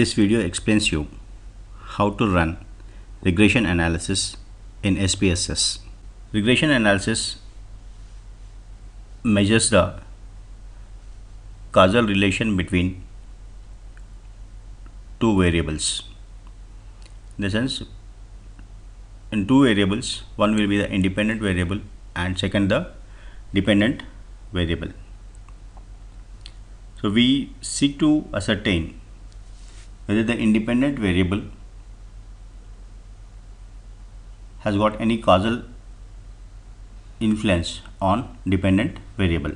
This video explains you how to run regression analysis in SPSS. Regression analysis measures the causal relation between two variables. In the sense, in two variables, one will be the independent variable and second the dependent variable. So we seek to ascertain whether the independent variable has got any causal influence on dependent variable.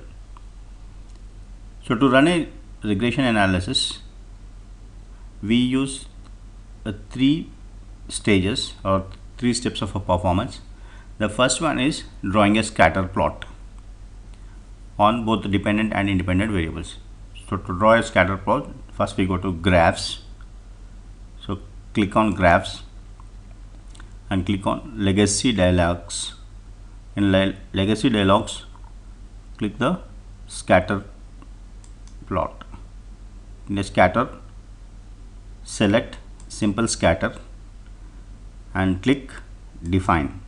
So to run a regression analysis, we use three stages or three steps of a performance. The first one is drawing a scatter plot on both the dependent and independent variables. So to draw a scatter plot, first we go to graphs. So click on graphs and click on legacy dialogs. In legacy dialogs, click the scatter plot. In the scatter, select simple scatter and click define.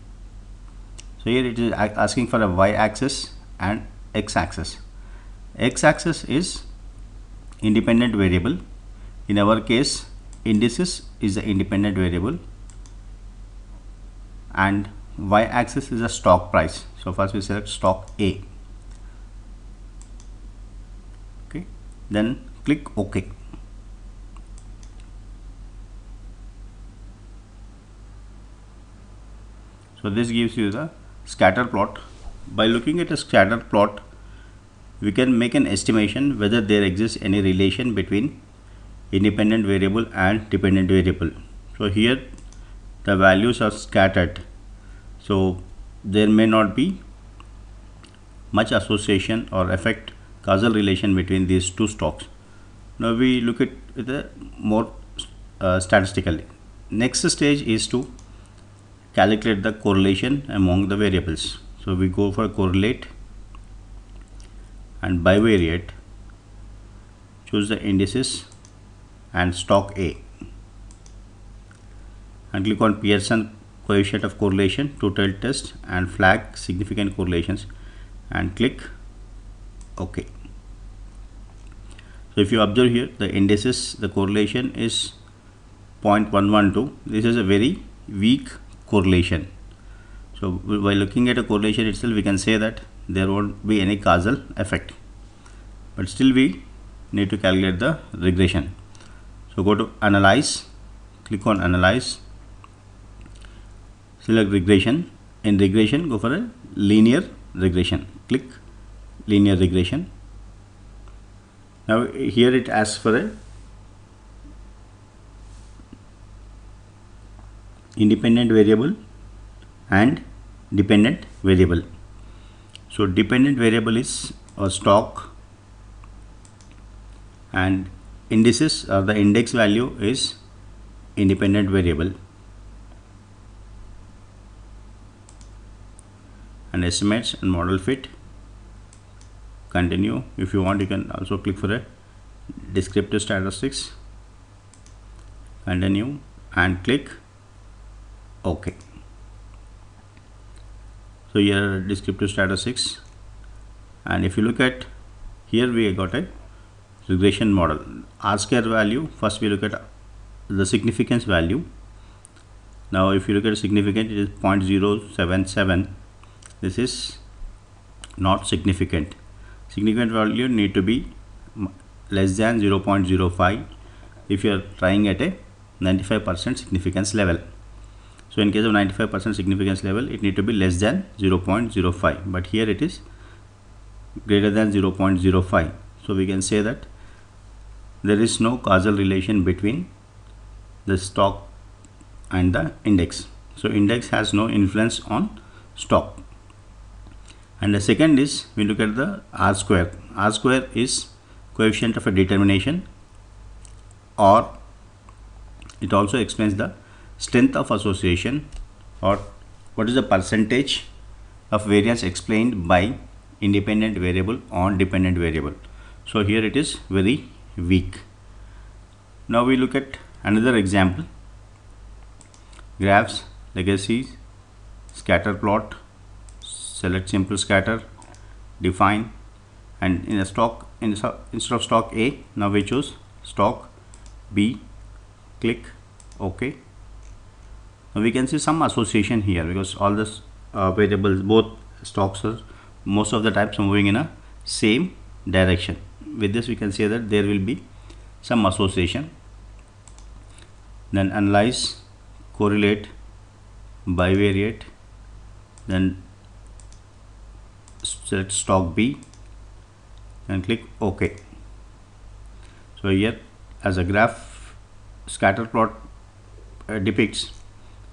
So here it is asking for a y-axis and x-axis. X-axis is independent variable. In our case, indices is the independent variable and y-axis is a stock price. So first we select stock A. Okay, then click OK. So this gives you the scatter plot. By looking at a scatter plot, we can make an estimation whether there exists any relation between independent variable and dependent variable. So here the values are scattered, so there may not be much association or effect causal relation between these two stocks. Now we look at it more statistically. Next stage is to calculate the correlation among the variables. So we go for correlate and bivariate, choose the indices and stock A and click on Pearson coefficient of correlation to test and flag significant correlations and click OK. So if you observe here, the indices, the correlation is 0.112. This is a very weak correlation. So by looking at a correlation itself, we can say that there won't be any causal effect, but still we need to calculate the regression. So go to analyze, click on analyze, select regression. In regression, go for a linear regression, click linear regression. Now here it asks for a independent variable and dependent variable. So dependent variable is a stock and indices or the index value is independent variable, and estimates and model fit. Continue. If you want, you can also click for a descriptive statistics, continue and click OK. So here descriptive statistics, and if you look at here, we got a regression model. R-square value, first we look at the significance value. Now if you look at significant, it is 0.077. this is not significant. Significant value need to be less than 0.05 if you are trying at a 95% significance level. So in case of 95% significance level, it need to be less than 0.05, but here it is greater than 0.05. So we can say that there is no causal relation between the stock and the index. So index has no influence on stock. And the second is, we look at the R-square. R-square is coefficient of a determination, or it also explains the strength of association, or what is the percentage of variance explained by independent variable on dependent variable. So here it is very weak. Now we look at another example. Graphs, legacy, scatter plot, select simple scatter, define, and in a stock, instead of stock A, now we choose stock B, click OK. Now we can see some association here because all this variables, both stocks are most of the times moving in a same direction. With this we can say that there will be some association. Then analyze, correlate, bivariate, then select stock B and click OK. So here, as a graph scatter plot depicts,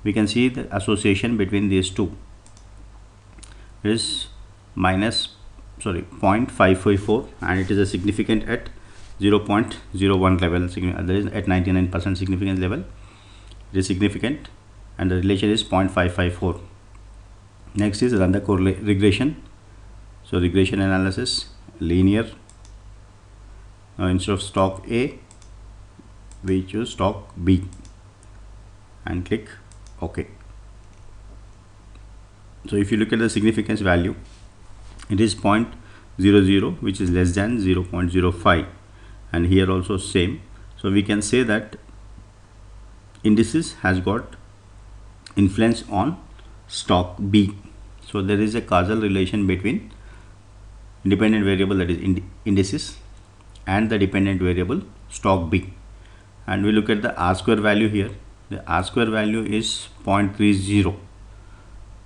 we can see the association between these two. It is minus 0.554 and it is a significant at 0.01 level. There is at 99% significance level. It is significant and the relation is 0.554. Next is run the regression. So regression analysis, linear. Now instead of stock A, we choose stock B and click OK. So if you look at the significance value, it is 0.00, which is less than 0.05, and here also same. So we can say that indices has got influence on stock B. So there is a causal relation between independent variable, that is indices, and the dependent variable stock B. And we look at the R square value here. The R square value is 0.30.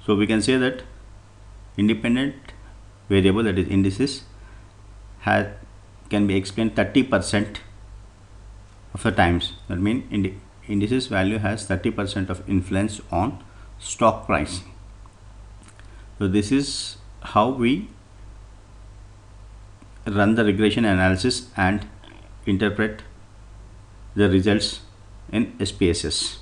So we can say that independent variable, that is indices, can be explained 30% of the times. That means indices value has 30% of influence on stock price. So this is how we run the regression analysis and interpret the results in SPSS.